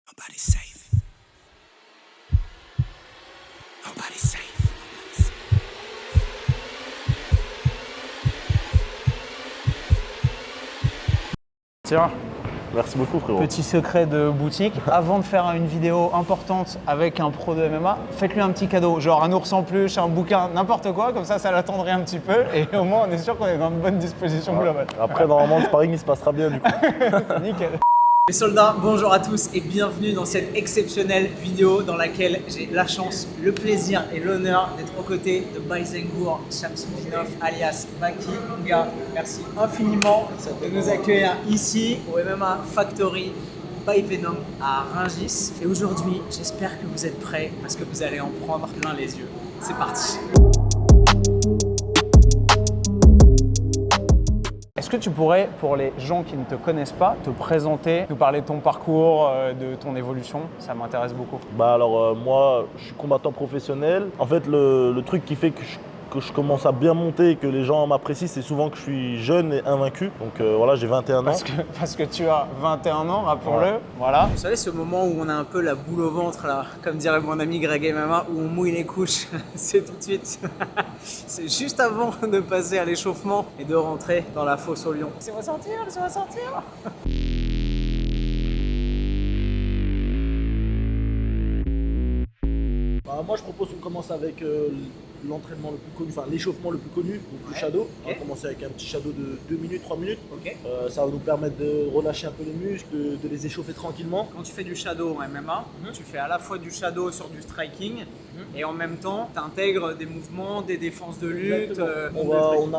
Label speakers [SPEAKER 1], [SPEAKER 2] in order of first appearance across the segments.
[SPEAKER 1] Nobody's safe. Nobody's safe.
[SPEAKER 2] Tiens,
[SPEAKER 3] Merci beaucoup frérot.
[SPEAKER 2] petit secret de boutique, avant de faire une vidéo importante avec un pro de MMA, faites-lui un petit cadeau, genre un ours en peluche, un bouquin, n'importe quoi, comme ça l'attendrait un petit peu et au moins on est sûr qu'on est dans une bonne disposition globale.
[SPEAKER 3] Après normalement le sparring il se passera bien du coup.
[SPEAKER 2] Nickel.
[SPEAKER 4] Les soldats, bonjour à tous et bienvenue dans cette exceptionnelle vidéo dans laquelle j'ai la chance, le plaisir et l'honneur d'être aux côtés de Bayzengour Shamsudinov alias Baki. Mon gars, merci infiniment de nous accueillir ici au MMA Factory by Venom à Rungis. Et aujourd'hui, j'espère que vous êtes prêts parce que vous allez en prendre plein les yeux. C'est parti.
[SPEAKER 2] Est-ce que tu pourrais, pour les gens qui ne te connaissent pas, te présenter, nous parler de ton parcours, de ton évolution? Ça m'intéresse beaucoup.
[SPEAKER 3] Bah alors moi je suis combattant professionnel. En fait le truc qui fait que je commence à bien monter et que les gens m'apprécient, c'est souvent que je suis jeune et invaincu. Donc voilà, j'ai 21 ans.
[SPEAKER 2] Parce que tu as 21 ans, rappelons-le.
[SPEAKER 3] Ouais.
[SPEAKER 2] Voilà.
[SPEAKER 4] Vous savez ce moment où on a un peu la boule au ventre là, comme dirait mon ami Greg MMA, où on mouille les couches, c'est tout de suite. C'est juste avant de passer à l'échauffement et de rentrer dans la fosse au lion. Laissez-moi sortir, laissez-moi sortir.
[SPEAKER 5] Bah, moi je propose qu'on commence avec l'entraînement le plus connu, enfin l'échauffement le plus connu, donc le shadow. On va commencer avec un petit shadow de 2 minutes, 3 minutes.
[SPEAKER 4] Ok.
[SPEAKER 5] Ça va nous permettre de relâcher un peu les muscles, de les échauffer tranquillement.
[SPEAKER 4] Quand tu fais du shadow en MMA, tu fais à la fois du shadow sur du striking et en même temps tu intègres des mouvements, des défenses de lutte.
[SPEAKER 5] Exactement.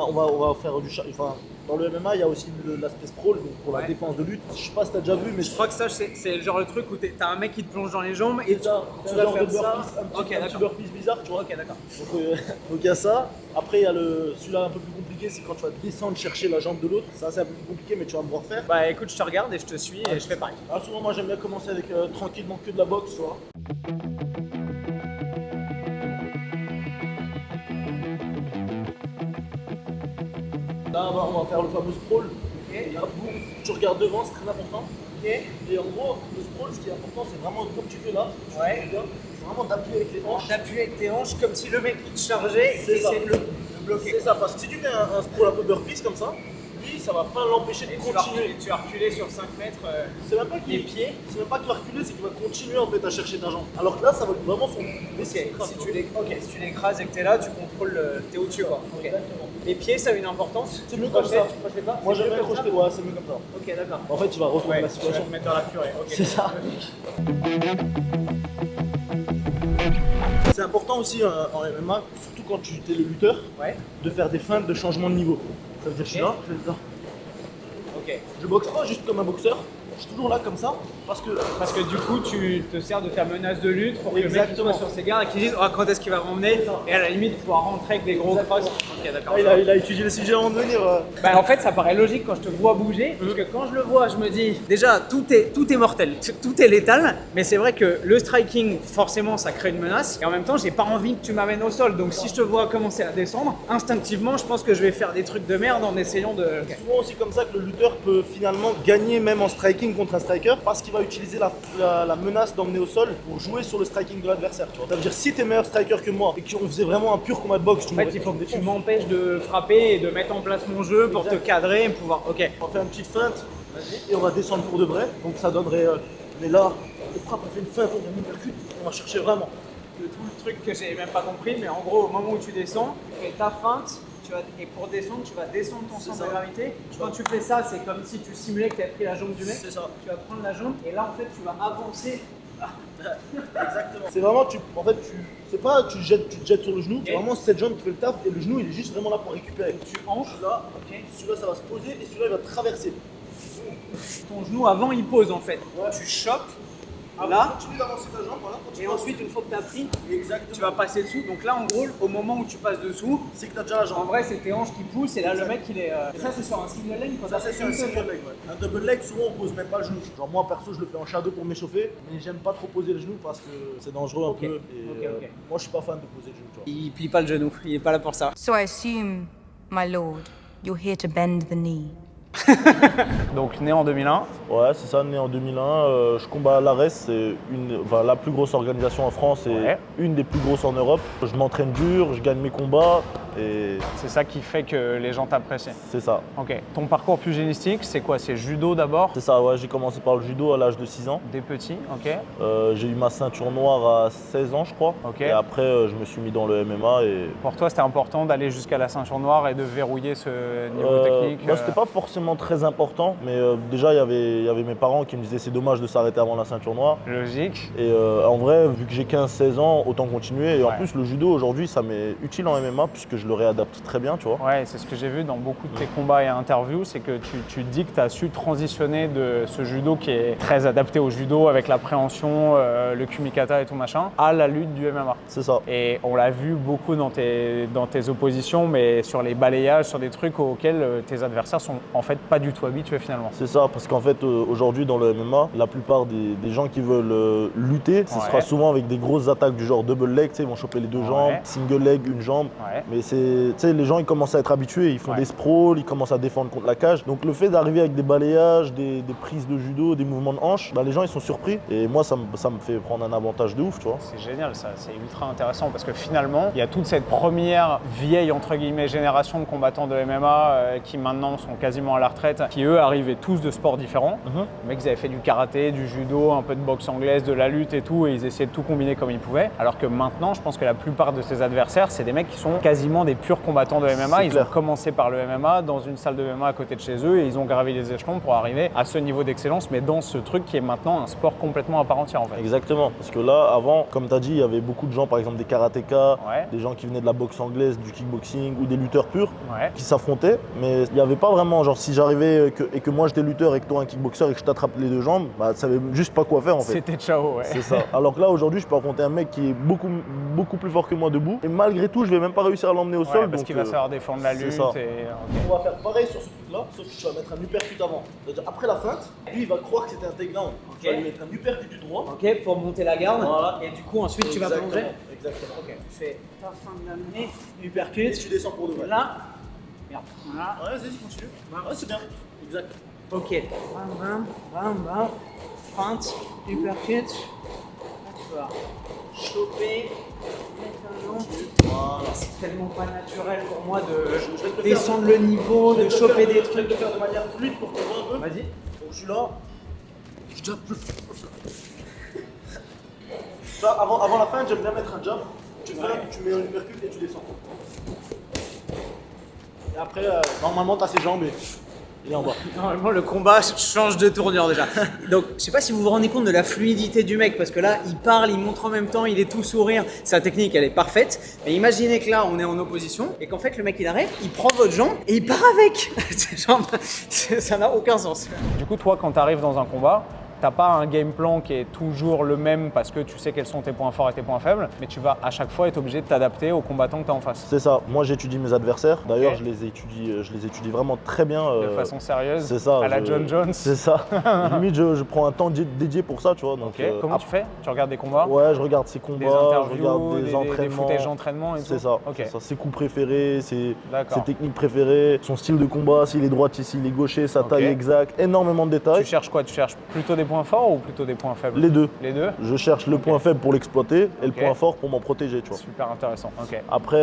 [SPEAKER 5] On va faire du shadow. Enfin, dans le MMA, il y a aussi l'aspect sprawl, donc pour la
[SPEAKER 4] Ouais.
[SPEAKER 5] défense de lutte. Je sais pas si t'as déjà vu, mais
[SPEAKER 4] Je crois que ça c'est le genre de truc où t'as un mec qui te plonge dans les jambes et
[SPEAKER 5] c'est ça,
[SPEAKER 4] tu
[SPEAKER 5] c'est
[SPEAKER 4] vas
[SPEAKER 5] un genre
[SPEAKER 4] faire
[SPEAKER 5] de
[SPEAKER 4] ça.
[SPEAKER 5] burpees, un
[SPEAKER 4] Ok,
[SPEAKER 5] petit
[SPEAKER 4] d'accord.
[SPEAKER 5] burpees bizarre, tu vois.
[SPEAKER 4] Ok, d'accord.
[SPEAKER 5] Donc il y a ça. Après il y a celui-là un peu plus compliqué, c'est quand tu vas descendre chercher la jambe de l'autre. Ça c'est un peu plus compliqué, mais tu vas devoir faire.
[SPEAKER 4] Bah écoute, je te regarde et je te suis et je fais pareil.
[SPEAKER 5] Alors souvent moi j'aime bien commencer avec tranquillement que de la boxe, tu vois. Là on va faire le fameux sprawl. Et là, boum, tu regardes devant, c'est très important. Et en gros, le sprawl, ce qui est important, c'est vraiment comme tu fais là.
[SPEAKER 4] Ouais.
[SPEAKER 5] C'est vraiment d'appuyer avec les hanches.
[SPEAKER 4] D'appuyer avec tes hanches comme si le mec il te chargeait et
[SPEAKER 5] C'est ça.
[SPEAKER 4] t'essayais de le bloquer.
[SPEAKER 5] C'est ça, parce que si tu fais un sprawl un peu burpees comme ça, lui, ça va pas l'empêcher de
[SPEAKER 4] Et tu vas
[SPEAKER 5] continuer.
[SPEAKER 4] reculer sur 5 mètres.
[SPEAKER 5] C'est même pas qu'il
[SPEAKER 4] les pieds.
[SPEAKER 5] C'est même pas qu'il va reculer, c'est qu'il va continuer en fait à chercher ta jambe. Alors que là, ça va vraiment son.
[SPEAKER 4] Ok, si tu l'écrases et que t'es là, tu contrôles, t'es au-dessus quoi. Ok.
[SPEAKER 5] Exactement.
[SPEAKER 4] Les pieds, ça a une importance.
[SPEAKER 5] C'est mieux
[SPEAKER 4] Tu
[SPEAKER 5] comme
[SPEAKER 4] crochettes,
[SPEAKER 5] ça.
[SPEAKER 4] Tu crochettes pas.
[SPEAKER 5] Moi
[SPEAKER 4] C'est
[SPEAKER 5] j'aime
[SPEAKER 4] mieux
[SPEAKER 5] bien
[SPEAKER 4] comme ça.
[SPEAKER 5] crocheter, ouais, c'est mieux comme ça.
[SPEAKER 4] Ok, d'accord.
[SPEAKER 5] En fait, tu vas retourner la
[SPEAKER 4] Tu vas
[SPEAKER 5] situation.
[SPEAKER 4] te mettre dans la purée. Ok.
[SPEAKER 5] C'est ça. C'est important aussi en MMA, surtout quand tu es le lutteur,
[SPEAKER 4] Ouais.
[SPEAKER 5] de faire des feintes de changement de niveau. Ça veut dire je suis là, je vais là.
[SPEAKER 4] Ok.
[SPEAKER 5] Je boxe pas juste comme un boxeur, je suis toujours là comme ça parce que
[SPEAKER 4] Du coup, tu te sers de ta menace de lutte pour que le mec il
[SPEAKER 5] Exactement.
[SPEAKER 4] soit sur ses gardes et qu'il dise oh, quand est-ce qu'il va m'emmener et à la limite pouvoir rentrer avec des gros
[SPEAKER 5] Exactement.
[SPEAKER 4] crosses. Ok, d'accord.
[SPEAKER 5] là, il a étudié le sujet avant de venir.
[SPEAKER 4] Bah, en fait, ça paraît logique quand je te vois bouger, parce que quand je le vois, je me dis déjà tout est mortel, tout est létal, mais c'est vrai que le striking, forcément, ça crée une menace, et en même temps, j'ai pas envie que tu m'amènes au sol. Donc si je te vois commencer à descendre, instinctivement, je pense que je vais faire des trucs de merde en essayant de.
[SPEAKER 5] C'est souvent aussi comme ça que le lutteur peut finalement gagner même en striking contre un striker parce qu'il va utiliser la menace d'emmener au sol pour jouer sur le striking de l'adversaire. Tu vois. Ça veut dire si t'es meilleur striker que moi et qu'on faisait vraiment un pur combat de boxe, tu
[SPEAKER 4] En fait,
[SPEAKER 5] m'aurais-
[SPEAKER 4] il faut que tu m'empêches de frapper et de mettre en place mon jeu pour te cadrer et pouvoir. Ok.
[SPEAKER 5] On va faire une petite feinte et on va descendre pour de vrai. Donc ça donnerait. Mais là, on frappe, on fait une feinte, on percute, on va chercher vraiment.
[SPEAKER 4] Tout le truc que j'ai même pas compris, mais en gros, au moment où tu descends, tu fais ta feinte, et pour descendre, tu vas descendre ton centre de
[SPEAKER 5] ça.
[SPEAKER 4] gravité. Quand tu fais ça, c'est comme si tu simulais que tu as pris la jambe du mec.
[SPEAKER 5] C'est ça.
[SPEAKER 4] Tu vas prendre la jambe et là, en fait, tu vas avancer.
[SPEAKER 5] Exactement. C'est vraiment, c'est pas tu te jettes sur le genou, c'est vraiment cette jambe qui fait le taf et le genou il est juste vraiment là pour récupérer.
[SPEAKER 4] Tu hanches,
[SPEAKER 5] Là, celui-là ça va se poser et celui-là il va traverser.
[SPEAKER 4] ton genou avant, il pose en fait.
[SPEAKER 5] Ouais.
[SPEAKER 4] Tu chopes
[SPEAKER 5] Là,
[SPEAKER 4] là,
[SPEAKER 5] continue d'avancer ta jambe, voilà.
[SPEAKER 4] et ensuite, une fois que tu as pris,
[SPEAKER 5] exactement.
[SPEAKER 4] tu vas passer dessous. Donc là, en gros, au moment où tu passes dessous,
[SPEAKER 5] C'est que t'as déjà la
[SPEAKER 4] en
[SPEAKER 5] jambe.
[SPEAKER 4] vrai, c'est tes hanches qui poussent et là, le mec, il est. Et ça, c'est sur un single leg quand
[SPEAKER 5] Ça
[SPEAKER 4] t'as
[SPEAKER 5] c'est
[SPEAKER 4] fait
[SPEAKER 5] sur un
[SPEAKER 4] une seule.
[SPEAKER 5] single leg, ouais. Un double leg, souvent on pose même pas le genou. Genre moi perso je le fais en shadow pour m'échauffer, mais j'aime pas trop poser le genou parce que c'est dangereux un
[SPEAKER 4] Ok.
[SPEAKER 5] peu. Et
[SPEAKER 4] Ok.
[SPEAKER 5] moi je suis pas fan de poser le genou, tu vois.
[SPEAKER 4] Il plie pas le genou, il est pas là pour ça.
[SPEAKER 6] So I assume, my lord, you're here to bend the knee.
[SPEAKER 2] Donc né en 2001.
[SPEAKER 3] Ouais, c'est ça, né en 2001. Je combats à l'ARES, c'est la plus grosse organisation en France et
[SPEAKER 2] Ouais.
[SPEAKER 3] une des plus grosses en Europe. Je m'entraîne dur, je gagne mes combats et
[SPEAKER 2] C'est ça qui fait que les gens t'apprécient.
[SPEAKER 3] c'est ça.
[SPEAKER 2] Ok. Ton parcours pugilistique, c'est quoi? C'est judo d'abord?
[SPEAKER 3] C'est ça, ouais, j'ai commencé par le judo à l'âge de 6 ans.
[SPEAKER 2] Des petits, ok.
[SPEAKER 3] J'ai eu ma ceinture noire à 16 ans, je crois.
[SPEAKER 2] Ok.
[SPEAKER 3] Et après, je me suis mis dans le MMA et
[SPEAKER 2] Pour toi, c'était important d'aller jusqu'à la ceinture noire et de verrouiller ce niveau technique?
[SPEAKER 3] Moi, c'était pas forcément très important, mais déjà, il y avait mes parents qui me disaient c'est dommage de s'arrêter avant la ceinture noire.
[SPEAKER 2] Logique.
[SPEAKER 3] Et en vrai, vu que j'ai 15-16 ans, autant continuer. Et en
[SPEAKER 2] Ouais.
[SPEAKER 3] plus, le judo aujourd'hui, ça m'est utile en MMA puisque je le réadapte très bien, tu vois.
[SPEAKER 2] Ouais, c'est ce que j'ai vu dans beaucoup de tes combats et interviews, c'est que tu dis que tu as su transitionner de ce judo qui est très adapté au judo avec l'appréhension, le kumikata et tout machin, à la lutte du MMA.
[SPEAKER 3] C'est ça.
[SPEAKER 2] Et on l'a vu beaucoup dans tes oppositions, mais sur les balayages, sur des trucs auxquels tes adversaires sont en fait pas du tout habitués finalement.
[SPEAKER 3] C'est ça, parce qu'en fait, aujourd'hui, dans le MMA, la plupart des gens qui veulent lutter, ce
[SPEAKER 2] Ouais.
[SPEAKER 3] sera souvent avec des grosses attaques du genre double leg, tu sais, ils vont choper les deux jambes, single leg, une jambe.
[SPEAKER 2] Ouais.
[SPEAKER 3] Mais tu sais, les gens, ils commencent à être habitués, ils font
[SPEAKER 2] Ouais.
[SPEAKER 3] des sprawls, ils commencent à défendre contre la cage. Donc le fait d'arriver avec des balayages, des prises de judo, des mouvements de hanche, bah, les gens, ils sont surpris. Et moi, ça me fait prendre un avantage de ouf, tu vois.
[SPEAKER 2] C'est génial ça, c'est ultra intéressant parce que finalement, il y a toute cette première vieille entre guillemets génération de combattants de MMA qui maintenant sont quasiment à la retraite, qui eux arrivaient tous de sports différents. Les mecs, ils avaient fait du karaté, du judo, un peu de boxe anglaise, de la lutte et tout, et ils essayaient de tout combiner comme ils pouvaient. Alors que maintenant, je pense que la plupart de ces adversaires, c'est des mecs qui sont quasiment des purs combattants de MMA.
[SPEAKER 3] C'est
[SPEAKER 2] Ils
[SPEAKER 3] clair.
[SPEAKER 2] ont commencé par le MMA dans une salle de MMA à côté de chez eux et ils ont gravi les échelons pour arriver à ce niveau d'excellence, mais dans ce truc qui est maintenant un sport complètement à part entière en fait.
[SPEAKER 3] Exactement, parce que là, avant, comme tu as dit, il y avait beaucoup de gens, par exemple des karatékas,
[SPEAKER 2] Ouais.
[SPEAKER 3] des gens qui venaient de la boxe anglaise, du kickboxing ou des lutteurs purs
[SPEAKER 2] Ouais.
[SPEAKER 3] qui s'affrontaient, mais il n'y avait pas vraiment, genre si j'arrivais et que moi j'étais lutteur et que toi un kickboxer et que je t'attrape les deux jambes, bah tu savais juste pas quoi faire en fait.
[SPEAKER 2] C'était ciao, ouais.
[SPEAKER 3] C'est ça. Alors que là aujourd'hui, je peux affronter un mec qui est beaucoup plus fort que moi debout et malgré tout, je vais même pas réussir à l'emmener au
[SPEAKER 2] Ouais,
[SPEAKER 3] sol.
[SPEAKER 2] parce
[SPEAKER 3] donc,
[SPEAKER 2] qu'il va savoir défendre la
[SPEAKER 3] c'est
[SPEAKER 2] lutte
[SPEAKER 3] ça.
[SPEAKER 2] et
[SPEAKER 5] On va faire pareil sur ce truc-là, sauf que tu vas mettre un uppercut avant. C'est-à-dire après la feinte, lui il va croire que c'était un takedown. Tu vas lui mettre un uppercut du droit.
[SPEAKER 4] Ok, pour monter la garde.
[SPEAKER 5] Voilà.
[SPEAKER 4] Et du coup, ensuite, tu vas
[SPEAKER 5] Exactement,
[SPEAKER 4] plonger.
[SPEAKER 5] Exactement.
[SPEAKER 4] Ok, tu fais ta fin de l'amener,
[SPEAKER 5] Et
[SPEAKER 4] uppercut.
[SPEAKER 5] tu descends pour de vrai.
[SPEAKER 4] Là, merde, voilà.
[SPEAKER 5] Ouais, vas-y, continue. Ouais, c'est bien. Exact.
[SPEAKER 4] Ok, bam, bam, bam, bam. Feinte, uppercut. Là, tu vas choper, mettre un long.
[SPEAKER 5] Voilà.
[SPEAKER 4] C'est tellement pas naturel pour moi de
[SPEAKER 5] Je vais te le
[SPEAKER 4] descendre
[SPEAKER 5] faire.
[SPEAKER 4] le niveau,
[SPEAKER 5] Je vais
[SPEAKER 4] de
[SPEAKER 5] te le
[SPEAKER 4] choper
[SPEAKER 5] faire
[SPEAKER 4] des
[SPEAKER 5] Je vais
[SPEAKER 4] trucs.
[SPEAKER 5] te le faire de manière fluide pour que tu vois un peu.
[SPEAKER 4] Vas-y.
[SPEAKER 5] Donc je suis là. Je jab, Ça, avant la fin, j'aime bien mettre un jab. Tu fais, tu mets un uppercut et tu descends. Et après, normalement, tu as ses jambes et il est en bas.
[SPEAKER 4] Normalement, le combat change de tournure déjà. Donc, je sais pas si vous vous rendez compte de la fluidité du mec, parce que là, il parle, il montre en même temps, il est tout sourire. Sa technique, elle est parfaite. Mais imaginez que là, on est en opposition et qu'en fait, le mec, il arrête, il prend votre jambe et il part avec. Ça n'a aucun sens.
[SPEAKER 2] du coup, toi, quand tu arrives dans un combat, t'as pas un game plan qui est toujours le même parce que tu sais quels sont tes points forts et tes points faibles, mais tu vas à chaque fois être obligé de t'adapter aux combattants que tu as en face.
[SPEAKER 3] C'est ça. Moi, j'étudie mes adversaires. D'ailleurs,
[SPEAKER 2] Ok.
[SPEAKER 3] je les étudie vraiment très bien.
[SPEAKER 2] De façon sérieuse,
[SPEAKER 3] C'est ça.
[SPEAKER 2] à la John Jones.
[SPEAKER 3] C'est ça. Limite, je prends un temps dédié pour ça, tu vois. Donc,
[SPEAKER 2] Ok. Comment tu fais? Tu regardes des combats?
[SPEAKER 3] Ouais, je regarde ses
[SPEAKER 2] Des
[SPEAKER 3] combats, je
[SPEAKER 2] interviews,
[SPEAKER 3] regarde des entraînements.
[SPEAKER 2] footages d'entraînement et tout?
[SPEAKER 3] C'est ça,
[SPEAKER 2] Ok.
[SPEAKER 3] c'est ça. Ses coups préférés, ses
[SPEAKER 2] D'accord.
[SPEAKER 3] techniques préférées, son style de combat, s'il est droitier, s'il est gaucher, sa
[SPEAKER 2] Ok.
[SPEAKER 3] taille exacte, énormément de détails.
[SPEAKER 2] Tu cherches quoi? Tu cherches plutôt des points forts ou plutôt des points faibles?
[SPEAKER 3] Les deux.
[SPEAKER 2] Les deux?
[SPEAKER 3] Je cherche le point faible pour l'exploiter et le
[SPEAKER 2] Ok.
[SPEAKER 3] point fort pour m'en protéger, tu vois.
[SPEAKER 2] Super intéressant. Ok.
[SPEAKER 3] Après,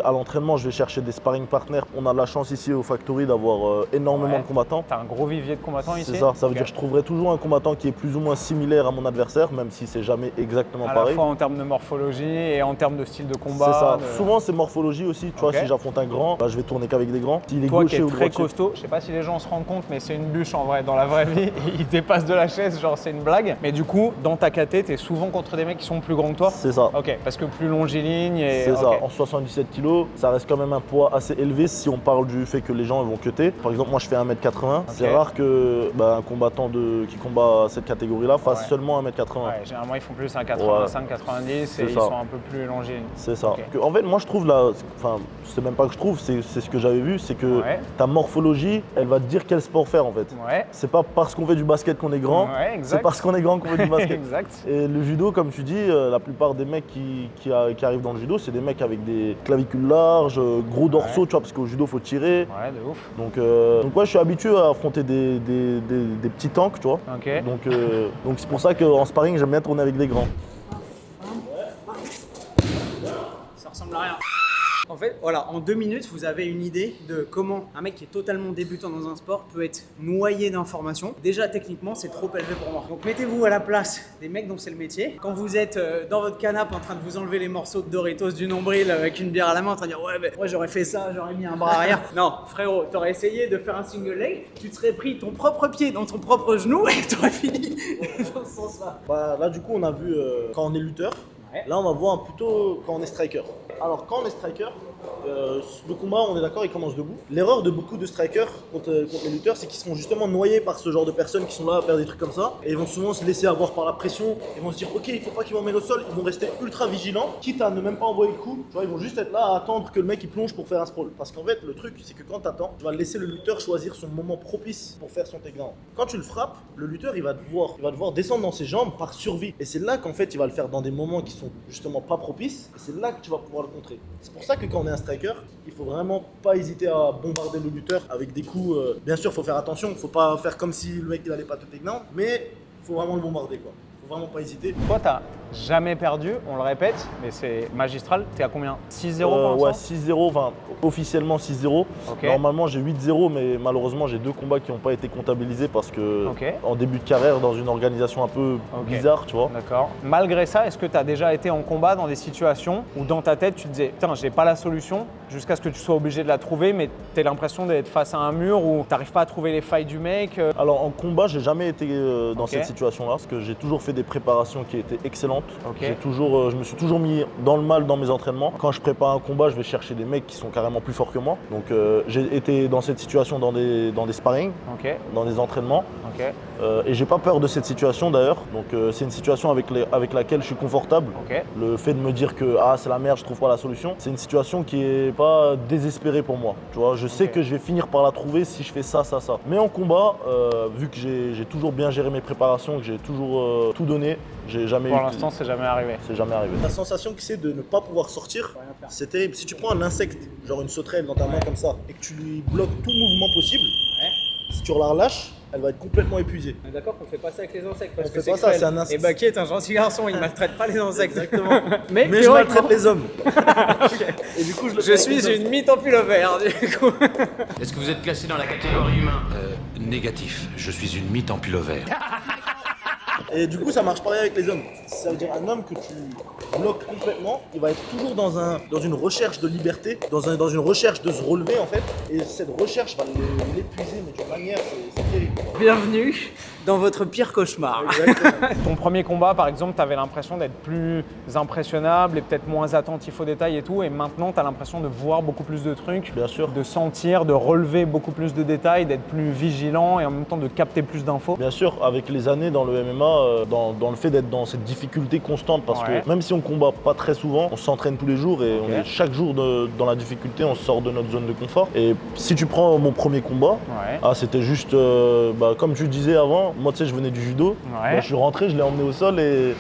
[SPEAKER 3] à l'entraînement, je vais chercher des sparring partners. On a de la chance ici au Factory d'avoir énormément
[SPEAKER 2] Ouais.
[SPEAKER 3] de combattants.
[SPEAKER 2] T'as un gros vivier de combattants ici?
[SPEAKER 3] C'est ça, ça veut
[SPEAKER 2] Ok.
[SPEAKER 3] dire que je trouverai toujours un combattant qui est plus ou moins similaire à mon adversaire, même si c'est jamais exactement
[SPEAKER 2] À la
[SPEAKER 3] pareil.
[SPEAKER 2] fois en termes de morphologie et en termes de style de
[SPEAKER 3] C'est
[SPEAKER 2] combat.
[SPEAKER 3] ça.
[SPEAKER 2] de-
[SPEAKER 3] Souvent, c'est morphologie aussi. Tu vois,
[SPEAKER 2] Ok.
[SPEAKER 3] si j'affronte un grand, bah, je vais tourner qu'avec des grands. S'il est
[SPEAKER 2] Toi qui
[SPEAKER 3] gaucher
[SPEAKER 2] es
[SPEAKER 3] ou
[SPEAKER 2] très
[SPEAKER 3] droitier.
[SPEAKER 2] costaud, je sais pas si les gens se rendent compte, mais c'est une bûche en vrai dans la vraie vie. Il dépasse de la chaise, genre c'est une blague. Mais du coup, dans ta KT, t'es souvent contre des mecs qui sont plus grands que toi.
[SPEAKER 3] C'est ça.
[SPEAKER 2] Ok, parce que plus longiligne et.
[SPEAKER 3] C'est
[SPEAKER 2] ok.
[SPEAKER 3] ça. En 77 kg, ça reste quand même un poids assez élevé si on parle du fait que les gens ils vont cutter. Par exemple, moi je fais 1m80. C'est rare que un combattant qui combat à cette catégorie-là fasse
[SPEAKER 2] Ouais.
[SPEAKER 3] seulement 1m80.
[SPEAKER 2] Ouais, généralement ils font plus un 85, 90 et
[SPEAKER 3] C'est
[SPEAKER 2] ils
[SPEAKER 3] ça.
[SPEAKER 2] sont un peu plus longilignes.
[SPEAKER 3] C'est ça.
[SPEAKER 2] Ok.
[SPEAKER 3] En fait, moi je trouve là, enfin, c'est même pas que je trouve, c'est ce que j'avais vu, c'est que
[SPEAKER 2] Ouais.
[SPEAKER 3] ta morphologie, elle va te dire quel sport faire en fait.
[SPEAKER 2] Ouais.
[SPEAKER 3] C'est pas parce qu'on fait du basket basket qu'on est grand.
[SPEAKER 2] Ouais, exact.
[SPEAKER 3] C'est parce qu'on est grand qu'on fait du basket.
[SPEAKER 2] Exact.
[SPEAKER 3] Et le judo, comme tu dis, la plupart des mecs qui arrivent dans le judo, c'est des mecs avec des clavicules larges, gros dorsaux, tu vois, parce qu'au judo, faut tirer.
[SPEAKER 2] Ouais, de ouf.
[SPEAKER 3] Donc ouais, je suis habitué à affronter des petits tanks, tu vois.
[SPEAKER 2] Ok.
[SPEAKER 3] Donc c'est pour ça qu'en sparring, j'aime bien tourner avec des grands.
[SPEAKER 4] Ça ressemble à rien. En fait, voilà, en 2 minutes, vous avez une idée de comment un mec qui est totalement débutant dans un sport peut être noyé d'informations. Déjà, techniquement, c'est trop élevé pour moi. Donc, mettez-vous à la place des mecs dont c'est le métier. Quand vous êtes dans votre canapé en train de vous enlever les morceaux de Doritos du nombril avec une bière à la main, en train de dire ouais, mais moi j'aurais fait ça, j'aurais mis un bras arrière. Non, frérot, t'aurais essayé de faire un single leg, tu te serais pris ton propre pied dans ton propre genou et t'aurais fini dans ce sens-là.
[SPEAKER 5] Bah, là, du coup, on a vu quand on est lutteur.
[SPEAKER 4] Ouais.
[SPEAKER 5] Là, on va voir plutôt quand on est striker. Alors, quand on est striker, le combat, on est d'accord, il commence debout. L'erreur de beaucoup de strikers contre les lutteurs, c'est qu'ils se font justement noyer par ce genre de personnes qui sont là à faire des trucs comme ça. Et ils vont souvent se laisser avoir par la pression. Ils vont se dire, ok, il faut pas qu'ils m'emmènent au sol. Ils vont rester ultra vigilants, quitte à ne même pas envoyer le coup. Tu vois, ils vont juste être là à attendre que le mec il plonge pour faire un sprawl. Parce qu'en fait, le truc, c'est que quand t'attends, tu vas laisser le lutteur choisir son moment propice pour faire son takedown. Quand tu le frappes, le lutteur, il va devoir descendre dans ses jambes par survie. Et c'est là qu'en fait, il va le faire dans des moments qui sont justement pas propices. Et c'est là que tu vas pouvoir le contrer. C'est pour ça que quand on est un striker, il faut vraiment pas hésiter à bombarder le lutteur avec des coups. Bien sûr, faut faire attention, faut pas faire comme si le mec il allait pas te takedown, mais faut vraiment le bombarder quoi. Faut vraiment pas hésiter.
[SPEAKER 2] Toi, t'as jamais perdu, on le répète, mais c'est magistral. T'es à combien? 6-0 pour
[SPEAKER 3] Ouais,
[SPEAKER 2] l'instant?
[SPEAKER 3] 6-0, enfin officiellement 6-0.
[SPEAKER 2] Ok.
[SPEAKER 3] Normalement j'ai 8-0, mais malheureusement j'ai 2 combats qui n'ont pas été comptabilisés parce que
[SPEAKER 2] Ok.
[SPEAKER 3] en début de carrière, dans une organisation un peu
[SPEAKER 2] Ok.
[SPEAKER 3] bizarre, tu vois.
[SPEAKER 2] D'accord. Malgré ça, est-ce que tu as déjà été en combat dans des situations où dans ta tête tu te disais putain, j'ai pas la solution jusqu'à ce que tu sois obligé de la trouver, mais tu as l'impression d'être face à un mur où tu n'arrives pas à trouver les failles du mec
[SPEAKER 3] Alors en combat, j'ai jamais été dans
[SPEAKER 2] Ok.
[SPEAKER 3] cette situation-là parce que j'ai toujours fait des préparations qui étaient excellentes.
[SPEAKER 2] Ok.
[SPEAKER 3] Je me suis toujours mis dans le mal dans mes entraînements. Quand je prépare un combat, je vais chercher des mecs qui sont carrément plus forts que moi. Donc j'ai été dans cette situation dans des sparring,
[SPEAKER 2] Ok,
[SPEAKER 3] dans des entraînements.
[SPEAKER 2] ok,
[SPEAKER 3] Et j'ai pas peur de cette situation d'ailleurs. Donc c'est une situation avec laquelle je suis confortable.
[SPEAKER 2] ok.
[SPEAKER 3] Le fait de me dire que c'est la merde, je trouve pas la solution, c'est une situation qui est pas désespérée pour moi. Tu vois, je sais
[SPEAKER 2] Ok.
[SPEAKER 3] que je vais finir par la trouver si je fais ça. Mais en combat, vu que j'ai toujours bien géré mes préparations, que j'ai toujours tout donné, j'ai jamais
[SPEAKER 2] Pour
[SPEAKER 3] eu.
[SPEAKER 2] l'instant, c'est jamais arrivé.
[SPEAKER 3] C'est jamais arrivé.
[SPEAKER 5] La sensation que c'est de ne pas pouvoir sortir, c'est terrible. Si tu prends un insecte, genre une sauterelle dans ta main comme ça, et que tu lui bloques tout mouvement possible,
[SPEAKER 4] Ouais.
[SPEAKER 5] si tu la relâches, elle va être complètement épuisée.
[SPEAKER 4] On est d'accord qu'on fait pas ça avec les insectes parce
[SPEAKER 5] On
[SPEAKER 4] que
[SPEAKER 5] fait pas ça,
[SPEAKER 4] cruel.
[SPEAKER 5] c'est un insecte.
[SPEAKER 4] Et Baki est un gentil garçon, il maltraite pas les insectes.
[SPEAKER 5] Exactement.
[SPEAKER 4] Mais
[SPEAKER 5] Mais je maltraite les hommes. Et du coup, je le fais
[SPEAKER 4] Je
[SPEAKER 5] avec
[SPEAKER 4] suis
[SPEAKER 5] les hommes.
[SPEAKER 4] une mythe en pullover, du coup.
[SPEAKER 1] Est-ce que vous êtes classé dans la catégorie humain Négatif. Je suis une mythe en pullover.
[SPEAKER 5] Et du coup, ça marche pareil avec les hommes. Ça veut dire un homme que tu bloques complètement, il va être toujours dans une recherche de liberté, dans une recherche de se relever en fait. Et cette recherche va l'épuiser, mais d'une manière, c'est terrible.
[SPEAKER 4] Bienvenue dans votre pire cauchemar.
[SPEAKER 5] Exactement.
[SPEAKER 2] Ton premier combat, par exemple, tu avais l'impression d'être plus impressionnable et peut-être moins attentif aux détails et tout, et maintenant tu as l'impression de voir beaucoup plus de trucs,
[SPEAKER 3] Bien sûr.
[SPEAKER 2] de sentir, de relever beaucoup plus de détails, d'être plus vigilant et en même temps de capter plus d'infos.
[SPEAKER 3] Bien sûr, avec les années dans le MMA, dans le fait d'être dans cette difficulté constante, parce
[SPEAKER 2] Ouais.
[SPEAKER 3] que même si on combat pas très souvent, on s'entraîne tous les jours et
[SPEAKER 2] Ok.
[SPEAKER 3] on est chaque jour dans la difficulté, on sort de notre zone de confort. Et si tu prends mon premier combat,
[SPEAKER 2] Ouais.
[SPEAKER 3] c'était juste, comme tu disais avant, moi tu sais, je venais du judo,
[SPEAKER 2] Ouais.
[SPEAKER 3] je suis rentré, je l'ai emmené au sol et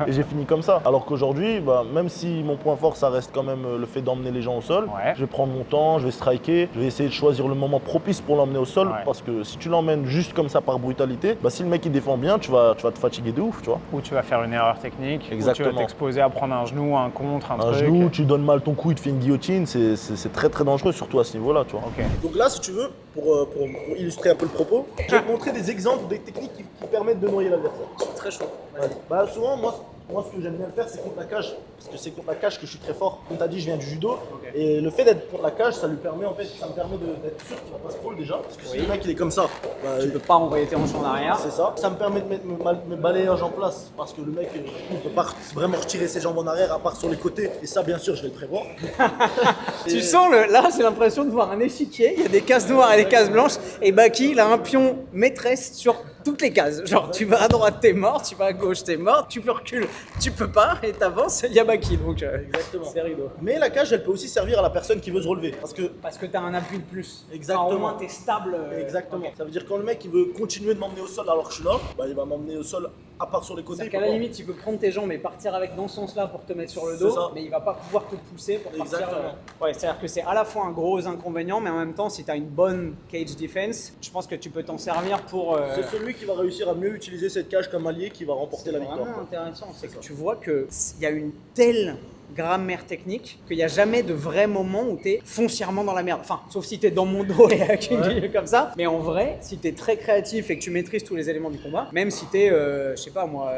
[SPEAKER 3] j'ai fini comme ça. Alors qu'aujourd'hui, même si mon point fort, ça reste quand même le fait d'emmener les gens au sol,
[SPEAKER 2] Ouais.
[SPEAKER 3] je vais prendre mon temps, je vais striker, je vais essayer de choisir le moment propice pour l'emmener au sol,
[SPEAKER 2] Ouais.
[SPEAKER 3] parce que si tu l'emmènes juste comme ça par brutalité, si le mec il défend bien, tu vas te fatiguer de ouf, tu vois.
[SPEAKER 2] Ou tu vas faire une erreur technique, ou tu
[SPEAKER 3] Exactement.
[SPEAKER 2] vas t'exposer à prendre un genou, un contre, un
[SPEAKER 3] Un
[SPEAKER 2] truc.
[SPEAKER 3] genou, tu donnes mal ton coup, il te fait une guillotine, c'est très très dangereux, surtout à ce niveau-là, tu vois.
[SPEAKER 2] Ok.
[SPEAKER 5] Donc là, si tu veux, pour illustrer un peu le propos, je vais te montrer des exemples, des techniques qui permettent de noyer l'adversaire.
[SPEAKER 4] Très chaud.
[SPEAKER 5] Souvent, moi, ce que j'aime bien faire, c'est contre la cage. Parce que c'est contre la cage que je suis très fort. Comme tu as dit, je viens du judo. Et le fait d'être contre la cage, ça me permet d'être sûr qu'il va pas se pôle déjà. Parce que si le mec il est comme ça,
[SPEAKER 4] Tu peux pas envoyer tes hanches en arrière.
[SPEAKER 5] c'est ça. Ça me permet de mettre mes balayage en place. Parce que le mec, il peut pas vraiment retirer ses jambes en arrière, à part sur les côtés. Et ça, bien sûr, je vais le prévoir.
[SPEAKER 4] Tu sens là, j'ai l'impression de voir un échiquier. Il y a des cases noires et des cases blanches. Et Baki, il a un pion maîtresse sur toutes les cases. Genre, tu vas à droite, t'es mort, tu vas à gauche, t'es mort, tu peux reculer, tu peux pas, et t'avances, il y a Baki. Donc,
[SPEAKER 5] Exactement.
[SPEAKER 4] c'est rigolo.
[SPEAKER 5] Mais la cage, elle peut aussi servir à la personne qui veut se relever.
[SPEAKER 4] Parce que t'as un appui de plus.
[SPEAKER 5] Exactement.
[SPEAKER 4] Enfin, au moins, t'es stable.
[SPEAKER 5] Exactement. Ça veut dire quand le mec il veut continuer de m'emmener au sol alors que je suis là, bah, il va m'emmener au sol à part sur les côtés.
[SPEAKER 4] C'est-à-dire qu'à la limite, tu peux prendre tes jambes et partir avec dans ce sens-là pour te mettre sur le
[SPEAKER 5] C'est
[SPEAKER 4] dos,
[SPEAKER 5] ça.
[SPEAKER 4] mais il va pas pouvoir te pousser pour partir.
[SPEAKER 5] Exactement.
[SPEAKER 4] Ouais, c'est-à-dire que c'est à la fois un gros inconvénient, mais en même temps, si tu as une bonne cage defense, je pense que tu peux t'en servir pour.
[SPEAKER 5] C'est celui qui va réussir à mieux utiliser cette cage comme allié qui va remporter la victoire.
[SPEAKER 4] Vraiment intéressant, c'est que tu vois qu'il y a une telle grammaire technique qu'il n'y a jamais de vrai moment où tu es foncièrement dans la merde. Enfin, sauf si tu es dans mon dos et avec une grille comme ça. Mais en vrai, si tu es très créatif et que tu maîtrises tous les éléments du combat, même si tu es, je sais pas moi,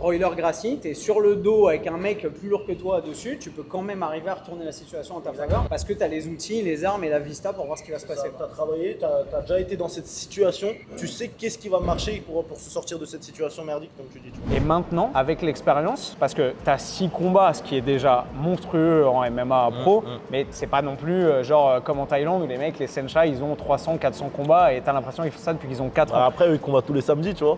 [SPEAKER 4] Royler Gracie, tu es sur le dos avec un mec plus lourd que toi dessus, tu peux quand même arriver à retourner la situation en ta faveur parce que tu as les outils, les armes et la vista pour voir ce qui va se passer.
[SPEAKER 5] Tu as travaillé, tu as déjà été dans cette situation, tu sais qu'est-ce qui va marcher pour se sortir de cette situation merdique, comme tu dis. Tu vois.
[SPEAKER 2] Et maintenant, avec l'expérience, parce que tu as 6 combats, ce qui est déjà monstrueux en MMA pro, mais c'est pas non plus genre comme en Thaïlande où les mecs, les Senshai, ils ont 300, 400 combats et t'as l'impression qu'ils font ça depuis qu'ils ont 4 ans.
[SPEAKER 3] Après, eux, ils combattent tous les samedis, tu vois.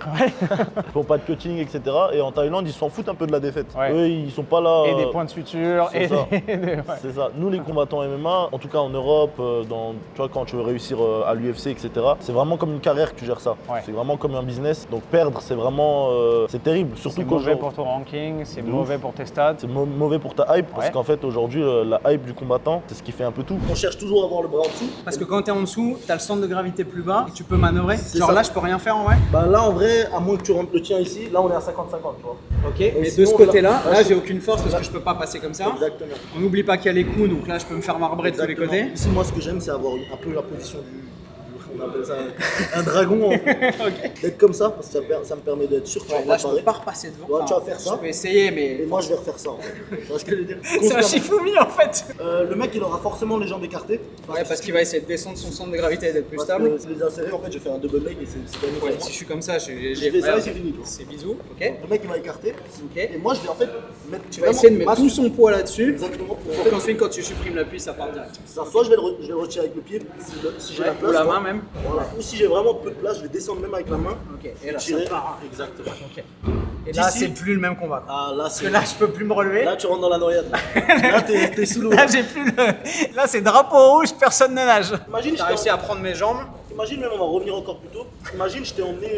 [SPEAKER 3] Ils font pas de cutting, etc. Et en Thaïlande, ils s'en foutent un peu de la défaite.
[SPEAKER 2] Ouais.
[SPEAKER 3] Eux, ils sont pas là.
[SPEAKER 2] Et des points de suture,
[SPEAKER 3] c'est
[SPEAKER 2] et
[SPEAKER 3] ça.
[SPEAKER 2] ouais.
[SPEAKER 3] C'est ça. Nous, les combattants MMA, en tout cas en Europe, tu vois, quand tu veux réussir à l'UFC, etc., c'est vraiment comme une carrière que tu gères ça.
[SPEAKER 2] Ouais.
[SPEAKER 3] C'est vraiment comme un business. Donc perdre, c'est vraiment, c'est terrible. Surtout
[SPEAKER 2] C'est mauvais pour ton ranking, c'est
[SPEAKER 3] De
[SPEAKER 2] mauvais pour tes stats.
[SPEAKER 3] c'est mauvais pour ta hype, parce
[SPEAKER 2] Ouais.
[SPEAKER 3] qu'en fait, aujourd'hui, la hype du combattant, c'est ce qui fait un peu tout.
[SPEAKER 5] On cherche toujours à avoir le bras en dessous.
[SPEAKER 4] Parce que quand tu es en dessous, tu as le centre de gravité plus bas et tu peux manœuvrer.
[SPEAKER 5] C'est
[SPEAKER 4] Genre
[SPEAKER 5] ça.
[SPEAKER 4] là, je peux rien faire en vrai.
[SPEAKER 5] Bah là en vrai, à moins que tu rentres le tien ici, là on est à 50-50, tu vois.
[SPEAKER 4] Ok, mais de
[SPEAKER 5] sinon,
[SPEAKER 4] ce côté-là,
[SPEAKER 5] là,
[SPEAKER 4] là,
[SPEAKER 5] je-
[SPEAKER 4] j'ai aucune force parce que je peux pas passer comme ça.
[SPEAKER 5] Exactement.
[SPEAKER 4] On n'oublie pas qu'il y a les coups, donc là, je peux me faire marbrer de tous les
[SPEAKER 5] Exactement.
[SPEAKER 4] côtés.
[SPEAKER 5] Ici, moi, ce que j'aime, c'est avoir un peu la position on appelle ça un dragon, en fait. D'être comme ça, parce que ça me permet d'être sûr que tu
[SPEAKER 4] Ouais,
[SPEAKER 5] vas
[SPEAKER 4] là,
[SPEAKER 5] pas
[SPEAKER 4] je peux
[SPEAKER 5] parer.
[SPEAKER 4] pas repasser devant.
[SPEAKER 5] Ouais, tu vas faire ça.
[SPEAKER 4] Je peux essayer,
[SPEAKER 5] Et
[SPEAKER 4] mais.
[SPEAKER 5] moi, je vais refaire ça, en fait. Tu vois ce que je veux dire
[SPEAKER 4] C'est un
[SPEAKER 5] Constamment.
[SPEAKER 4] Shifumi en fait.
[SPEAKER 5] Le mec, il aura forcément les jambes écartées.
[SPEAKER 4] Ouais, parce qu'il va essayer de descendre son centre de gravité et d'être plus
[SPEAKER 5] Parce
[SPEAKER 4] stable.
[SPEAKER 5] que les insérés, en fait, je fais un double leg et c'est gagné pour
[SPEAKER 4] Ouais,
[SPEAKER 5] moi.
[SPEAKER 4] si je suis comme ça, j'ai.
[SPEAKER 5] Je fais ça
[SPEAKER 4] ouais,
[SPEAKER 5] et c'est fini, quoi.
[SPEAKER 4] C'est bisous, ok.
[SPEAKER 5] Le mec, il va écarter.
[SPEAKER 4] Ok.
[SPEAKER 5] Et moi, je vais en fait mettre.
[SPEAKER 4] Tu vas essayer de mettre tout son poids là-dessus.
[SPEAKER 5] Exactement.
[SPEAKER 4] Pour qu'ensuite, quand tu supprimes l'appui, ça part direct.
[SPEAKER 5] Soit je vais le retirer avec le pied, si j'ai
[SPEAKER 4] Ouais,
[SPEAKER 5] la place.
[SPEAKER 4] ou la
[SPEAKER 5] quoi.
[SPEAKER 4] main même.
[SPEAKER 5] Voilà. Ou si j'ai vraiment peu de place, je vais descendre même avec la main.
[SPEAKER 4] Ok, et là,
[SPEAKER 5] tirer.
[SPEAKER 4] ça part.
[SPEAKER 5] Exactement.
[SPEAKER 4] Ok. Et là,
[SPEAKER 5] D'ici-
[SPEAKER 4] c'est plus le même combat. Quoi.
[SPEAKER 5] Ah, là,
[SPEAKER 4] Parce
[SPEAKER 5] c'est.
[SPEAKER 4] que là, je peux plus me relever.
[SPEAKER 5] Là, tu rentres dans la noyade. Là, t'es sous l'eau.
[SPEAKER 4] Là, j'ai plus le. Là, c'est drapeau rouge, personne ne nage.
[SPEAKER 5] Imagine,
[SPEAKER 4] J'ai
[SPEAKER 5] je t'ai
[SPEAKER 4] réussi à prendre mes jambes.
[SPEAKER 5] Imagine même, on va revenir encore plus tôt. Imagine, je t'ai emmené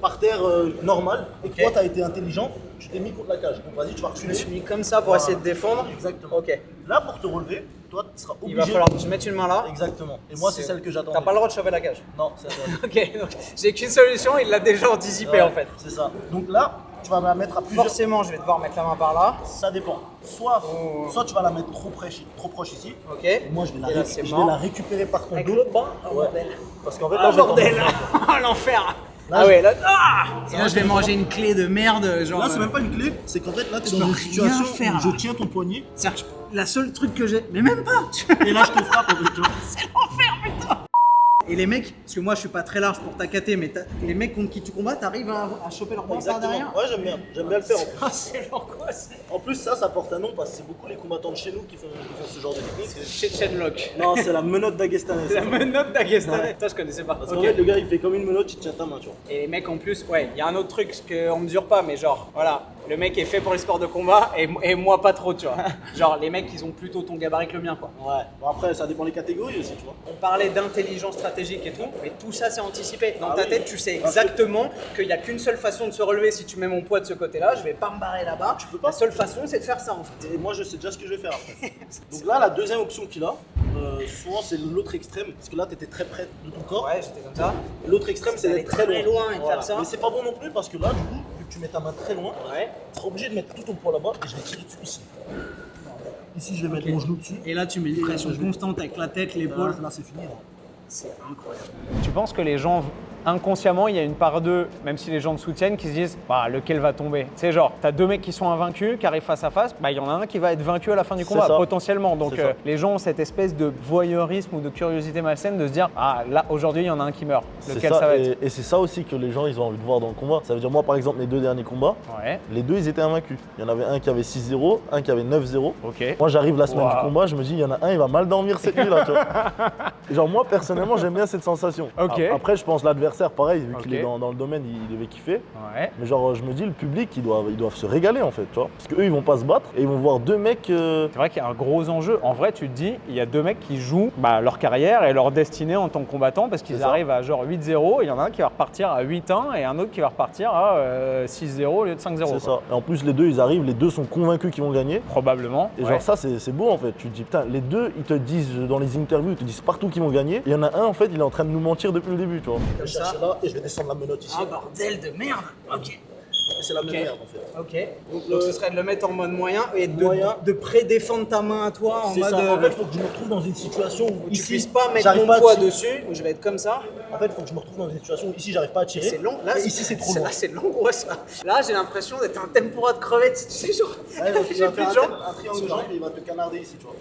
[SPEAKER 5] par terre normal et que
[SPEAKER 4] Ok.
[SPEAKER 5] toi, t'as été intelligent, tu t'es mis contre la cage. Donc vas-y, tu vas
[SPEAKER 4] Je me
[SPEAKER 5] reculer.
[SPEAKER 4] suis mis comme ça pour
[SPEAKER 5] Voilà.
[SPEAKER 4] essayer de défendre.
[SPEAKER 5] Exactement.
[SPEAKER 4] Ok.
[SPEAKER 5] Là, pour te relever, toi, tu seras
[SPEAKER 4] Il
[SPEAKER 5] obligé.
[SPEAKER 4] va falloir que je mette une main là.
[SPEAKER 5] Exactement. Et moi, c'est celle que j'attends.
[SPEAKER 4] T'as pas le droit de choper la cage.
[SPEAKER 5] Non, c'est ça.
[SPEAKER 4] Ok, donc j'ai qu'une solution, il l'a déjà anticipé
[SPEAKER 5] Ouais,
[SPEAKER 4] en fait.
[SPEAKER 5] C'est ça. Donc là, tu vas la mettre à plusieurs.
[SPEAKER 4] Forcément, je vais devoir mettre la main par là.
[SPEAKER 5] Ça dépend. Soit tu vas la mettre trop proche ici.
[SPEAKER 4] Ok.
[SPEAKER 5] Et moi, je vais
[SPEAKER 4] Et là, c'est
[SPEAKER 5] je
[SPEAKER 4] mort.
[SPEAKER 5] vais la récupérer par ton
[SPEAKER 4] Avec
[SPEAKER 5] dos.
[SPEAKER 4] l'autre bras. Oh
[SPEAKER 5] Ouais.
[SPEAKER 4] bordel.
[SPEAKER 5] Parce qu'en fait, là,
[SPEAKER 4] Ah
[SPEAKER 5] je vais
[SPEAKER 4] bordel.
[SPEAKER 5] t'en-
[SPEAKER 4] Oh l'enfer.
[SPEAKER 5] Là,
[SPEAKER 4] Ah
[SPEAKER 5] je-
[SPEAKER 4] ouais, là. Ah Et
[SPEAKER 5] Ça
[SPEAKER 4] là,
[SPEAKER 5] va,
[SPEAKER 4] je vais
[SPEAKER 5] je
[SPEAKER 4] manger une clé de merde. Genre.
[SPEAKER 5] Là, c'est même pas une clé, c'est qu'en fait, là, tu es
[SPEAKER 4] Je
[SPEAKER 5] dans
[SPEAKER 4] peux
[SPEAKER 5] une
[SPEAKER 4] rien
[SPEAKER 5] situation
[SPEAKER 4] faire,
[SPEAKER 5] où
[SPEAKER 4] là.
[SPEAKER 5] je tiens ton poignet
[SPEAKER 4] C'est-à-dire que la seule truc que j'ai. Mais même pas
[SPEAKER 5] et là, je te frappe avec toi.
[SPEAKER 4] C'est l'enfer, putain. Et les mecs, parce que moi je suis pas très large pour t'accater, mais les mecs contre qui tu combats, t'arrives à choper leur bras par
[SPEAKER 5] Exactement.
[SPEAKER 4] derrière.
[SPEAKER 5] Ouais, j'aime bien le faire. En plus.
[SPEAKER 4] Ah, c'est l'angoisse.
[SPEAKER 5] En plus, ça porte un nom parce que c'est beaucoup les combattants de chez nous qui font ce genre de technique.
[SPEAKER 4] Chechen Lock.
[SPEAKER 5] Non, c'est la menotte d'Agestanaise.
[SPEAKER 4] La menotte d'Aguestanais. Toi, je connaissais pas.
[SPEAKER 5] Parce
[SPEAKER 4] Ok.
[SPEAKER 5] qu'en fait, le gars, il fait comme une menotte, il tient ta main, tu vois.
[SPEAKER 4] Et les mecs en plus, ouais, il y a un autre truc qu'on mesure pas, mais genre, voilà, le mec est fait pour les sports de combat et moi pas trop, tu vois. Genre, les mecs, ils ont plutôt ton gabarit que le mien, quoi.
[SPEAKER 5] Ouais. Bon, après, ça dépend des catégories aussi, tu vois.
[SPEAKER 4] On parlait d'intelligence stratégique et tout, mais tout ça c'est anticipé. Dans
[SPEAKER 5] Ah
[SPEAKER 4] ta
[SPEAKER 5] oui.
[SPEAKER 4] tête, tu sais exactement qu'il n'y a qu'une seule façon de se relever si tu mets mon poids de ce côté-là, je vais pas me barrer là-bas.
[SPEAKER 5] peux pas.
[SPEAKER 4] La seule façon, c'est de faire ça en fait.
[SPEAKER 5] Et moi, je sais déjà ce que je vais faire après. Donc là, la deuxième option qu'il a, souvent, c'est l'autre extrême. Parce que là, tu étais très près de ton corps.
[SPEAKER 4] Ouais, j'étais comme ça.
[SPEAKER 5] L'autre extrême, c'est
[SPEAKER 4] d'aller
[SPEAKER 5] d'être très
[SPEAKER 4] très
[SPEAKER 5] loin.
[SPEAKER 4] loin et de faire ça.
[SPEAKER 5] Mais c'est pas bon non plus parce que là, du coup, vu que tu mets ta main très loin,
[SPEAKER 4] Ouais.
[SPEAKER 5] tu seras obligé de mettre tout ton poids là-bas et je vais tirer dessus ici. Ici, je vais mettre mon genou dessus.
[SPEAKER 4] Et là, tu mets une pression constante avec la tête, l'épaule.
[SPEAKER 5] Là, c'est fini. Là.
[SPEAKER 4] C'est incroyable.
[SPEAKER 2] Tu penses que les gens, inconsciemment, il y a une part d'eux, même si les gens te soutiennent, qui se disent bah, lequel va tomber. Tu sais, genre, t'as deux mecs qui sont invaincus, qui arrivent face à face, bah, il y en a un qui va être vaincu à la fin du combat,
[SPEAKER 3] ça.
[SPEAKER 2] potentiellement. Donc,
[SPEAKER 3] C'est ça.
[SPEAKER 2] les gens ont cette espèce de voyeurisme ou de curiosité malsaine de se dire ah, là, aujourd'hui, il y en a un qui meurt.
[SPEAKER 3] C'est
[SPEAKER 2] Lequel
[SPEAKER 3] ça,
[SPEAKER 2] ça va être
[SPEAKER 3] et c'est ça aussi que les gens ils ont envie de voir dans le combat. Ça veut dire moi par exemple mes deux derniers combats,
[SPEAKER 2] Ouais,
[SPEAKER 3] les deux ils étaient invaincus. Il y en avait un qui avait 6-0, un qui avait 9-0.
[SPEAKER 2] ok.
[SPEAKER 3] Moi j'arrive la semaine
[SPEAKER 2] Wow.
[SPEAKER 3] du combat, je me dis il y en a un il va mal dormir cette nuit là tu vois. Genre moi personnellement j'aime bien cette sensation.
[SPEAKER 2] Ok.
[SPEAKER 3] Après je pense l'adversaire l'adversaire, pareil, vu qu'il
[SPEAKER 2] Ok.
[SPEAKER 3] est dans le domaine, il devait kiffer.
[SPEAKER 2] Ouais.
[SPEAKER 3] Mais genre, je me dis, le public, ils doivent se régaler en fait, tu vois. Parce qu'eux, ils vont pas se battre et ils vont voir deux mecs.
[SPEAKER 2] C'est vrai qu'il y a un gros enjeu. En vrai, tu te dis, il y a deux mecs qui jouent leur carrière et leur destinée en tant que combattants parce qu'ils
[SPEAKER 3] C'est ça.
[SPEAKER 2] arrivent à genre 8-0. Il y en a un qui va repartir à 8-1 et un autre qui va repartir à 6-0 au lieu de 5-0.
[SPEAKER 3] C'est
[SPEAKER 2] quoi.
[SPEAKER 3] ça. Et en plus, les deux, ils arrivent, les deux sont convaincus qu'ils vont gagner.
[SPEAKER 2] Probablement.
[SPEAKER 3] Et
[SPEAKER 2] ouais.
[SPEAKER 3] genre, ça, c'est beau en fait. Tu te dis, putain, les deux, ils te disent dans les interviews, ils te disent partout qu'ils vont gagner. Et il y en a un, en fait, il est en train de nous mentir depuis le début, tu vois.
[SPEAKER 5] Je vais chercher là et je vais descendre la menotte ici.
[SPEAKER 4] Ah bordel de merde. Ok.
[SPEAKER 5] Et c'est la même merde en fait.
[SPEAKER 4] Ok. Donc ce serait de le mettre en mode moyen et
[SPEAKER 5] Moyen.
[SPEAKER 4] de pré-défendre ta main à toi en
[SPEAKER 5] C'est
[SPEAKER 4] mode.
[SPEAKER 5] ça. En fait, il faut que je me retrouve dans une situation où
[SPEAKER 4] tu
[SPEAKER 5] ici,
[SPEAKER 4] puisses pas mettre
[SPEAKER 5] j'arrive
[SPEAKER 4] mon
[SPEAKER 5] pas à
[SPEAKER 4] poids
[SPEAKER 5] tirer.
[SPEAKER 4] dessus, où je vais être comme ça.
[SPEAKER 5] En fait, il faut que je me retrouve dans une situation où ici, j'arrive pas à tirer.
[SPEAKER 4] C'est long. Là,
[SPEAKER 5] Et ici, c'est trop long.
[SPEAKER 4] Là, c'est l'angoisse. Là, j'ai l'impression d'être un tempura de crevettes. Tu sais, genre.
[SPEAKER 5] Ouais, donc, il
[SPEAKER 4] J'ai
[SPEAKER 5] va
[SPEAKER 4] plus
[SPEAKER 5] faire
[SPEAKER 4] de jambes.
[SPEAKER 5] un triangle de jambes et il va te canarder ici, tu vois.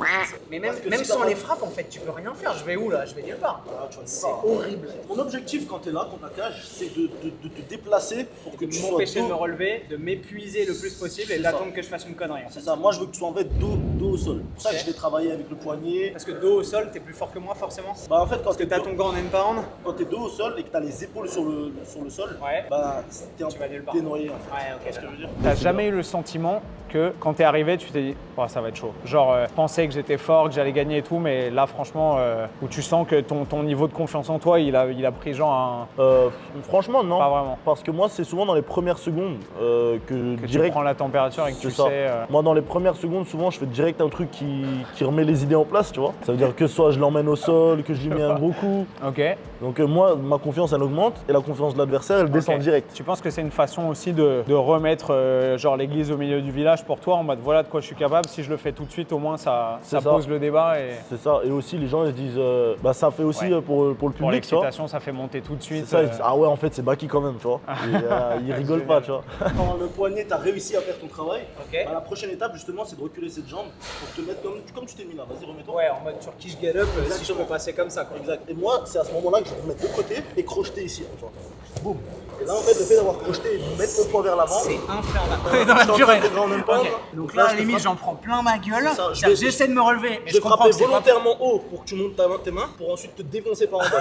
[SPEAKER 4] Mais même,
[SPEAKER 5] Parce que
[SPEAKER 4] même
[SPEAKER 5] si
[SPEAKER 4] sans
[SPEAKER 5] t'as
[SPEAKER 4] les
[SPEAKER 5] pas-
[SPEAKER 4] frappes, en fait, tu peux rien faire. Je vais où là? Je vais nulle part.
[SPEAKER 5] Voilà, tu vois,
[SPEAKER 4] C'est horrible.
[SPEAKER 5] Mon objectif quand tu es là contre la cage, c'est de te déplacer pour que
[SPEAKER 4] De
[SPEAKER 5] tu sois
[SPEAKER 4] m'empêcher de me
[SPEAKER 5] dos.
[SPEAKER 4] relever, de m'épuiser le plus possible et
[SPEAKER 5] C'est
[SPEAKER 4] d'attendre que je fasse une connerie.
[SPEAKER 5] C'est ça, moi je veux que tu sois en fait dos au sol. C'est pour ça que je vais travailler avec le poignet.
[SPEAKER 4] Parce que dos au sol, t'es plus fort que moi, forcément.
[SPEAKER 5] Bah en fait, quand
[SPEAKER 4] Parce que t'as ton gant en end-pound.
[SPEAKER 5] quand t'es dos au sol et que t'as les épaules sur le sol,
[SPEAKER 4] Ouais.
[SPEAKER 5] bah t'es un
[SPEAKER 4] Tu vas nulle part.
[SPEAKER 5] peu dénoyé en fait.
[SPEAKER 4] Ouais, ok.
[SPEAKER 5] Tu vois ce que je veux dire?
[SPEAKER 2] T'as jamais eu le sentiment que quand t'es arrivé, tu t'es dit, oh, ça va être chaud. Genre, je pensais que j'étais fort, que j'allais gagner et tout, mais là, franchement, où tu sens que ton niveau de confiance en toi, il a pris genre un.
[SPEAKER 3] Franchement, non.
[SPEAKER 2] Pas vraiment.
[SPEAKER 3] Parce que moi, c'est souvent dans les premières secondes que
[SPEAKER 2] Que
[SPEAKER 3] direct.
[SPEAKER 2] tu prends la température et que
[SPEAKER 3] C'est
[SPEAKER 2] tu
[SPEAKER 3] ça.
[SPEAKER 2] sais.
[SPEAKER 3] Moi, dans les premières secondes, souvent, je fais direct un truc qui remet les idées en place, tu vois. Ça veut dire que soit je l'emmène au sol, que je lui mets un gros coup.
[SPEAKER 2] Ok.
[SPEAKER 3] Donc moi, ma confiance, elle augmente et la confiance de l'adversaire, elle descend
[SPEAKER 2] Ok.
[SPEAKER 3] direct.
[SPEAKER 2] Tu penses que c'est une façon aussi de remettre genre l'église au milieu du village pour toi en mode voilà de quoi je suis capable, si je le fais tout de suite au moins ça
[SPEAKER 3] C'est ça.
[SPEAKER 2] pose le débat et
[SPEAKER 3] C'est ça. Et aussi, les gens, ils se disent, bah ça fait aussi
[SPEAKER 2] Ouais.
[SPEAKER 3] pour le
[SPEAKER 2] pour
[SPEAKER 3] public, tu vois.
[SPEAKER 2] l'excitation ça fait monter tout de
[SPEAKER 3] C'est
[SPEAKER 2] suite.
[SPEAKER 3] ça, ils disent, ah ouais, en fait, c'est Baki quand même, tu vois. Et, ils rigolent pas, tu vois.
[SPEAKER 5] Quand le poignet, t'as réussi à faire ton travail,
[SPEAKER 4] Ok.
[SPEAKER 5] bah, la prochaine étape justement c'est de reculer cette jambe pour te mettre comme tu t'es mis là. Vas-y, remets-toi.
[SPEAKER 4] Ouais, en mode Turkish get up, si je
[SPEAKER 5] Exactement.
[SPEAKER 4] peux passer comme ça quoi.
[SPEAKER 5] Exact. Et moi, c'est à ce moment-là que je vais me mettre de côté et crocheter ici. Tu vois. Boum. Et là, en fait, le fait d'avoir crocheté et de mettre mon poids vers l'avant,
[SPEAKER 4] C'est infernal.
[SPEAKER 5] je
[SPEAKER 4] Dans la
[SPEAKER 5] suis en train
[SPEAKER 4] purée.
[SPEAKER 5] de faire en même temps,
[SPEAKER 4] Ok.
[SPEAKER 5] là.
[SPEAKER 4] Donc là, à
[SPEAKER 5] je
[SPEAKER 4] la
[SPEAKER 5] te
[SPEAKER 4] limite,
[SPEAKER 5] frappe.
[SPEAKER 4] j'en prends plein ma gueule.
[SPEAKER 5] C'est ça, je
[SPEAKER 4] C'est-à-dire,
[SPEAKER 5] vais-
[SPEAKER 4] J'essaie de me relever, mais
[SPEAKER 5] Je
[SPEAKER 4] je comprends
[SPEAKER 5] frapper
[SPEAKER 4] que c'est pas.
[SPEAKER 5] volontairement haut pour que tu montes tes mains pour ensuite te défoncer par en bas.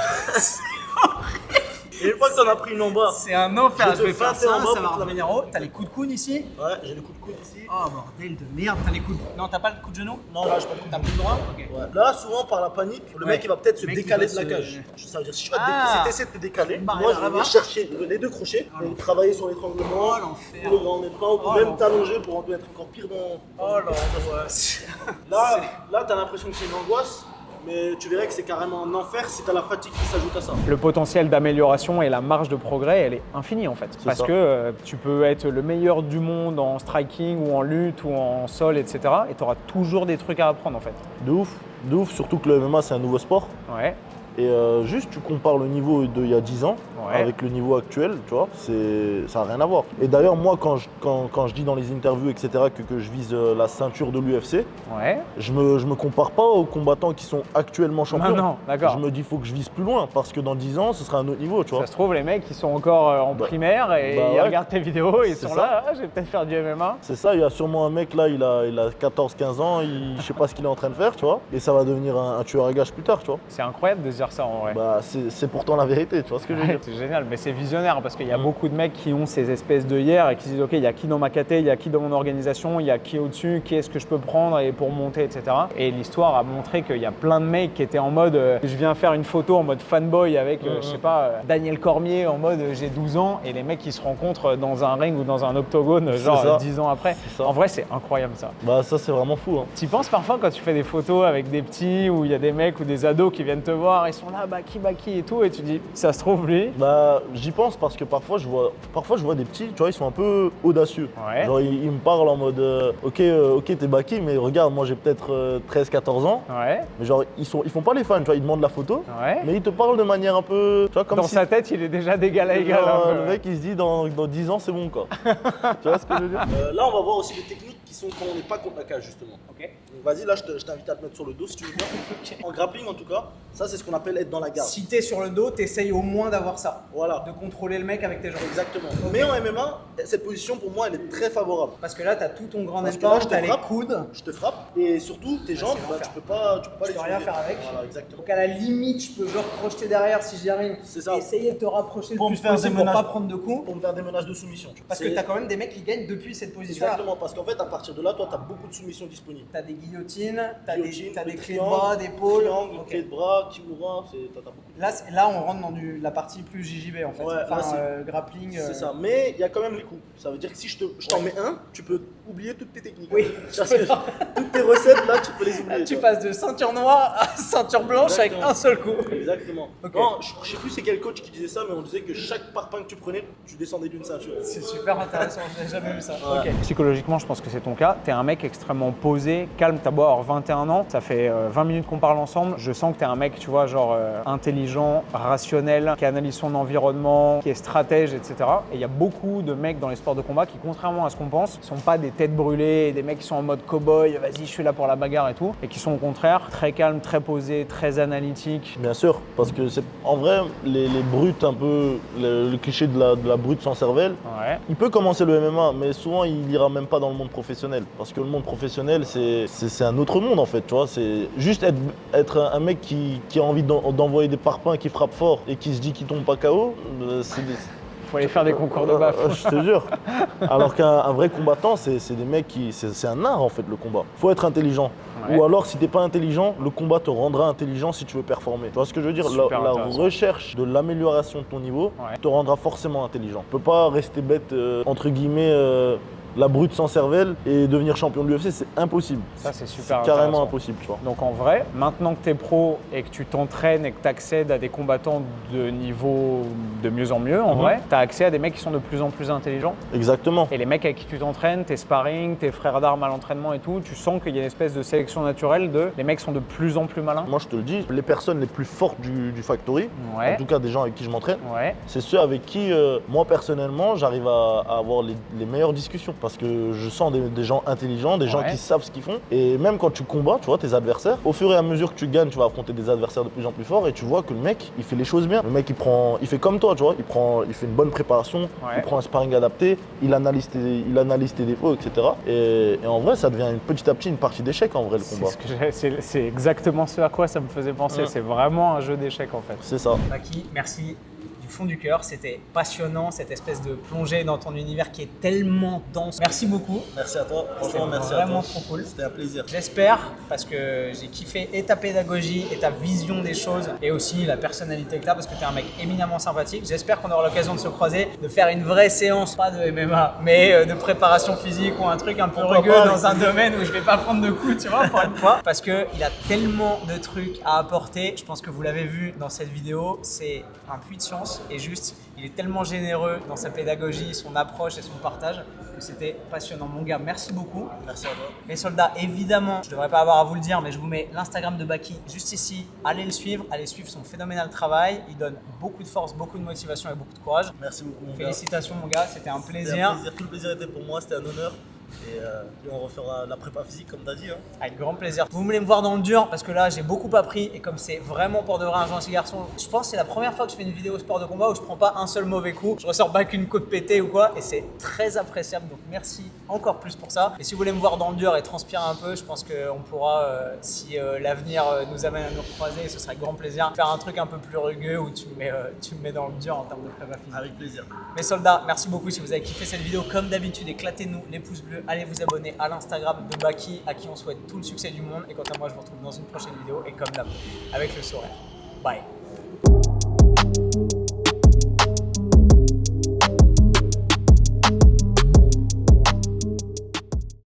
[SPEAKER 5] Et une fois que t'en as pris une en bas,
[SPEAKER 4] C'est un enfer.
[SPEAKER 5] Je
[SPEAKER 4] Je
[SPEAKER 5] te
[SPEAKER 4] vais faire
[SPEAKER 5] feinter
[SPEAKER 4] ça,
[SPEAKER 5] en bas
[SPEAKER 4] ça va
[SPEAKER 5] pour te la
[SPEAKER 4] revenir haut. T'as les coups de coude ici.
[SPEAKER 5] ouais, j'ai le coup de coude ici.
[SPEAKER 4] Oh bordel de merde, t'as les coups de. Non, t'as pas le coup de genou.
[SPEAKER 5] Non, là, je pas le coup de
[SPEAKER 4] T'as
[SPEAKER 5] coude.
[SPEAKER 4] plus le droit. Ok.
[SPEAKER 5] Ouais. Là, souvent par la panique, le
[SPEAKER 4] Ouais.
[SPEAKER 5] mec il va peut-être se
[SPEAKER 4] Le mec, il
[SPEAKER 5] décaler
[SPEAKER 4] va
[SPEAKER 5] de la
[SPEAKER 4] se-
[SPEAKER 5] cage. Ça veut dire si tu vas
[SPEAKER 4] Ah.
[SPEAKER 5] si t'essaies de te décaler,
[SPEAKER 4] Une
[SPEAKER 5] moi
[SPEAKER 4] barrière
[SPEAKER 5] je vais
[SPEAKER 4] là-bas.
[SPEAKER 5] venir chercher les deux crochets et travailler sur l'étranglement,
[SPEAKER 4] Oh, l'enfer.
[SPEAKER 5] le grand net pas, ou
[SPEAKER 4] Oh,
[SPEAKER 5] même
[SPEAKER 4] l'enfer.
[SPEAKER 5] t'allonger pour en être encore pire dans.
[SPEAKER 4] Oh l'angoisse.
[SPEAKER 5] Là, t'as l'impression que c'est une angoisse, mais tu verrais que c'est carrément un enfer si t'as la fatigue qui s'ajoute à ça.
[SPEAKER 2] Le potentiel d'amélioration et la marge de progrès, elle est infinie en fait. Parce
[SPEAKER 3] ça.
[SPEAKER 2] que tu peux être le meilleur du monde en striking ou en lutte ou en sol, etc. Et tu auras toujours des trucs à apprendre en fait.
[SPEAKER 3] De ouf, surtout que le MMA, c'est un nouveau sport.
[SPEAKER 2] Ouais.
[SPEAKER 3] Et juste, tu compares le niveau d'il y a 10 ans
[SPEAKER 2] Ouais.
[SPEAKER 3] avec le niveau actuel, tu vois, ça n'a rien à voir. Et d'ailleurs, moi, quand je dis dans les interviews, etc., que je vise la ceinture de l'UFC,
[SPEAKER 2] Ouais.
[SPEAKER 3] je me compare pas aux combattants qui sont actuellement champions.
[SPEAKER 2] Non, d'accord.
[SPEAKER 3] Je me dis, il faut que je vise plus loin, parce que dans 10 ans, ce sera un autre niveau, tu vois.
[SPEAKER 2] Ça se trouve, les mecs, ils sont encore en
[SPEAKER 3] Bah,
[SPEAKER 2] primaire et
[SPEAKER 3] bah
[SPEAKER 2] ils
[SPEAKER 3] ouais.
[SPEAKER 2] regardent tes vidéos et ils
[SPEAKER 3] C'est
[SPEAKER 2] sont
[SPEAKER 3] ça.
[SPEAKER 2] là, ah, je vais peut-être faire du MMA.
[SPEAKER 3] C'est ça, il y a sûrement un mec là, il a 14-15 ans, je sais pas ce qu'il est en train de faire, tu vois, et ça va devenir un tueur à gages plus tard, tu vois.
[SPEAKER 2] C'est incroyable de se dire ça en vrai.
[SPEAKER 3] Bah, c'est pourtant la vérité, tu vois ce que je veux
[SPEAKER 2] Ouais,
[SPEAKER 3] dire.
[SPEAKER 2] c'est génial, mais c'est visionnaire parce qu'il y a beaucoup de mecs qui ont ces espèces de hier et qui se disent ok, il y a qui dans ma caté, il y a qui dans mon organisation, il y a qui au-dessus, qui est-ce que je peux prendre et pour monter, etc. Et l'histoire a montré qu'il y a plein de mecs qui étaient en mode je viens faire une photo en mode fanboy avec, je sais pas, Daniel Cormier en mode j'ai 12 ans et les mecs qui se rencontrent dans un ring ou dans un octogone genre
[SPEAKER 3] ça.
[SPEAKER 2] 10 ans après.
[SPEAKER 3] ça.
[SPEAKER 2] En vrai, c'est incroyable ça.
[SPEAKER 3] Bah, ça, c'est vraiment fou, hein.
[SPEAKER 2] Tu penses parfois quand tu fais des photos avec des petits ou il y a des mecs ou des ados qui viennent te voir, ils sont là, Baki et tout, et tu dis ça se trouve lui.
[SPEAKER 3] Bah, j'y pense parce que parfois je vois des petits, tu vois, ils sont un peu audacieux.
[SPEAKER 2] Ouais.
[SPEAKER 3] Genre, ils me parlent en mode ok, t'es Baki, mais regarde, moi j'ai peut-être 13-14 ans.
[SPEAKER 2] Ouais,
[SPEAKER 3] Mais genre, ils font pas les fans, tu vois, ils demandent la photo,
[SPEAKER 2] ouais.
[SPEAKER 3] mais ils te parlent de manière un peu, tu vois, comme
[SPEAKER 2] Dans
[SPEAKER 3] si
[SPEAKER 2] sa tête, il est déjà d'égal à égal.
[SPEAKER 3] genre,
[SPEAKER 2] un peu.
[SPEAKER 3] le mec il se dit dans 10 ans c'est bon quoi. Tu vois ce que je veux dire?
[SPEAKER 5] Là, on va voir aussi des techniques qui sont quand on n'est pas contre la cage, justement.
[SPEAKER 4] Ok.
[SPEAKER 5] Donc, vas-y, là, je t'invite à te mettre sur le dos si tu veux bien. En grappling, en tout cas, ça, c'est ce qu'on appelle être dans la garde.
[SPEAKER 4] Si t'es sur le dos, t'essayes au moins d'avoir ça.
[SPEAKER 5] Voilà.
[SPEAKER 4] De contrôler le mec avec tes jambes.
[SPEAKER 5] Exactement. Mais en MMA, cette position pour moi elle est très favorable.
[SPEAKER 4] Parce que là, t'as tout ton grand
[SPEAKER 5] Parce que là,
[SPEAKER 4] épaule,
[SPEAKER 5] je te
[SPEAKER 4] t'as les
[SPEAKER 5] frappe.
[SPEAKER 4] coudes.
[SPEAKER 5] Je te frappe et surtout tes jambes,
[SPEAKER 4] c'est
[SPEAKER 5] bah,
[SPEAKER 4] l'enfer.
[SPEAKER 5] tu peux pas
[SPEAKER 4] Tu
[SPEAKER 5] les
[SPEAKER 4] peux rien
[SPEAKER 5] soulever.
[SPEAKER 4] faire avec.
[SPEAKER 5] Voilà, exactement.
[SPEAKER 4] Donc à la limite, je peux genre projeter derrière si j'y arrive.
[SPEAKER 5] C'est ça.
[SPEAKER 4] Essayer de te rapprocher le
[SPEAKER 5] Pour me
[SPEAKER 4] plus
[SPEAKER 5] faire des
[SPEAKER 4] possible pour
[SPEAKER 5] menaces.
[SPEAKER 4] pas prendre de coups.
[SPEAKER 5] Pour me faire des menaces de soumission. tu vois.
[SPEAKER 4] Parce que
[SPEAKER 5] C'est-
[SPEAKER 4] t'as quand même des mecs qui gagnent depuis cette position.
[SPEAKER 5] Exactement, parce qu'en fait à partir de là, toi t'as beaucoup de soumissions disponibles.
[SPEAKER 4] T'as des guillotines, t'as
[SPEAKER 5] Guillotine,
[SPEAKER 4] des
[SPEAKER 5] le
[SPEAKER 4] clés de
[SPEAKER 5] triangle,
[SPEAKER 4] bras, d'épaule.
[SPEAKER 5] triangle,
[SPEAKER 4] Ok.
[SPEAKER 5] clé de bras, kimura, t'as beaucoup de...
[SPEAKER 4] Là, on rentre dans la partie plus JJB en fait.
[SPEAKER 5] Ouais, là,
[SPEAKER 4] Enfin,
[SPEAKER 5] c'est-
[SPEAKER 4] grappling.
[SPEAKER 5] C'est ça, mais il y a quand même les coups. Ça veut dire que si je t'en mets un, tu peux oublier toutes tes techniques.
[SPEAKER 4] Oui.
[SPEAKER 5] Parce que toutes tes recettes là, tu peux les oublier.
[SPEAKER 4] Tu
[SPEAKER 5] tu vois.
[SPEAKER 4] passes de ceinture noire à ceinture blanche
[SPEAKER 5] Exactement.
[SPEAKER 4] avec un seul coup.
[SPEAKER 5] Exactement.
[SPEAKER 4] Ok.
[SPEAKER 5] Non, je sais plus c'est quel coach qui disait ça, mais on disait que chaque parpaing que tu prenais, tu descendais d'une ceinture.
[SPEAKER 4] C'est super intéressant, je n'ai jamais vu ça.
[SPEAKER 5] Ouais.
[SPEAKER 4] Ok.
[SPEAKER 2] Psychologiquement, je pense que c'est ton cas. Tu es un mec extrêmement posé, calme. T'as beau avoir 21 ans, ça fait 20 minutes qu'on parle ensemble. Je sens que tu es un mec, tu vois, genre intelligent, rationnel, qui analyse son environnement, qui est stratège, etc. Et il y a beaucoup de mecs dans les sports de combat qui, contrairement à ce qu'on pense, sont pas des têtes brûlées, des mecs qui sont en mode cow-boy, vas-y, je suis là pour la bagarre et tout, et qui sont au contraire très calmes, très posés, très analytiques.
[SPEAKER 3] Bien sûr, parce que c'est en vrai, les brutes un peu, le cliché de la brute sans cervelle,
[SPEAKER 2] Ouais.
[SPEAKER 3] il peut commencer le MMA, mais souvent il ira même pas dans le monde professionnel. Parce que le monde professionnel, c'est un autre monde en fait, tu vois. C'est juste être un mec qui a envie d'envoyer des parpaings, qui frappe fort et qui se dit qu'il tombe pas KO, c'est des...
[SPEAKER 2] Faut aller faire des concours de baffe.
[SPEAKER 3] Je te jure. Alors qu'un vrai combattant, c'est des mecs qui. C'est un art en fait le combat. Faut être intelligent.
[SPEAKER 2] Ouais.
[SPEAKER 3] Ou alors si t'es pas intelligent, le combat te rendra intelligent si tu veux performer. Tu vois ce que je veux dire?
[SPEAKER 2] Super
[SPEAKER 3] La
[SPEAKER 2] intéressant.
[SPEAKER 3] recherche de l'amélioration de ton niveau
[SPEAKER 2] Ouais.
[SPEAKER 3] te rendra forcément intelligent. Tu peux pas rester bête, entre guillemets, la brute sans cervelle et devenir champion de l'UFC, c'est impossible.
[SPEAKER 2] Ça, c'est super
[SPEAKER 3] C'est carrément
[SPEAKER 2] intéressant.
[SPEAKER 3] impossible, tu vois.
[SPEAKER 2] Donc en vrai, maintenant que tu es pro et que tu t'entraînes et que tu accèdes à des combattants de niveau de mieux en mieux, en vrai, tu as accès à des mecs qui sont de plus en plus intelligents.
[SPEAKER 3] Exactement.
[SPEAKER 2] Et les mecs avec qui tu t'entraînes, tes sparring, tes frères d'armes à l'entraînement et tout, tu sens qu'il y a une espèce de sélection naturelle de les mecs sont de plus en plus malins.
[SPEAKER 3] Moi je te le dis, les personnes les plus fortes du Factory,
[SPEAKER 2] Ouais.
[SPEAKER 3] en tout cas des gens avec qui je m'entraîne,
[SPEAKER 2] Ouais.
[SPEAKER 3] c'est ceux avec qui, moi personnellement, j'arrive à avoir les meilleures discussions. Parce que je sens des gens intelligents, des gens
[SPEAKER 2] Ouais.
[SPEAKER 3] qui savent ce qu'ils font. Et même quand tu combats, tu vois, tes adversaires, au fur et à mesure que tu gagnes, tu vas affronter des adversaires de plus en plus forts et tu vois que le mec, il fait les choses bien. Le mec, il fait comme toi, tu vois, il fait une bonne préparation,
[SPEAKER 2] Ouais.
[SPEAKER 3] il prend un sparring adapté, il analyse tes défauts, etc. Et en vrai, ça devient petit à petit une partie d'échec en vrai, le combat.
[SPEAKER 2] C'est exactement ce à quoi ça me faisait penser.
[SPEAKER 3] Ouais.
[SPEAKER 2] C'est vraiment un jeu d'échecs en fait.
[SPEAKER 3] C'est ça.
[SPEAKER 4] Maki, merci du fond du cœur. C'était passionnant, cette espèce de plongée dans ton univers qui est tellement dense. Merci beaucoup.
[SPEAKER 5] Merci à toi,
[SPEAKER 4] C'était
[SPEAKER 5] franchement merci à
[SPEAKER 4] vraiment
[SPEAKER 5] toi.
[SPEAKER 4] trop cool.
[SPEAKER 5] C'était un plaisir.
[SPEAKER 4] J'espère, parce que j'ai kiffé et ta pédagogie et ta vision des choses et aussi la personnalité que tu as, parce que tu es un mec éminemment sympathique. J'espère qu'on aura l'occasion de se croiser, de faire une vraie séance, pas de MMA, mais de préparation physique ou un truc un peu
[SPEAKER 5] Pourquoi
[SPEAKER 4] rugueux
[SPEAKER 5] pas,
[SPEAKER 4] dans un domaine où je vais pas prendre de coups, tu vois, pour une fois. Parce qu'il a tellement de trucs à apporter. Je pense que vous l'avez vu dans cette vidéo, c'est un puits de science et juste, il est tellement généreux dans sa pédagogie, son approche et son partage que c'était passionnant. Mon gars, merci beaucoup.
[SPEAKER 5] Merci à toi.
[SPEAKER 4] Les soldats, évidemment, je devrais pas avoir à vous le dire, mais je vous mets l'Instagram de Baki juste ici. Allez le suivre, allez suivre son phénoménal travail. Il donne beaucoup de force, beaucoup de motivation et beaucoup de courage.
[SPEAKER 5] Merci beaucoup mon gars.
[SPEAKER 4] Félicitations mon gars, c'était un
[SPEAKER 5] C'était
[SPEAKER 4] plaisir.
[SPEAKER 5] un plaisir. Tout le plaisir était pour moi, c'était un honneur. Et on refera la prépa physique comme tu as dit. Hein.
[SPEAKER 4] Avec grand plaisir. Vous voulez me voir dans le dur parce que là j'ai beaucoup appris et comme c'est vraiment pour de vrai un gentil garçon, je pense que c'est la première fois que je fais une vidéo sport de combat où je prends pas un seul mauvais coup, je ressors pas qu'une côte pétée ou quoi et c'est très appréciable donc merci encore plus pour ça. Et si vous voulez me voir dans le dur et transpirer un peu, je pense qu'on pourra, si l'avenir nous amène à nous recroiser, ce serait avec grand plaisir, faire un truc un peu plus rugueux où tu me mets dans le dur en termes de prépa physique.
[SPEAKER 5] Avec plaisir.
[SPEAKER 4] Mes soldats, merci beaucoup si vous avez kiffé cette vidéo. Comme d'habitude, éclatez-nous les pouces bleus. Allez vous abonner à l'Instagram de Baki, à qui on souhaite tout le succès du monde. Et quant à moi, je vous retrouve dans une prochaine vidéo. Et comme d'hab, avec le sourire. Bye.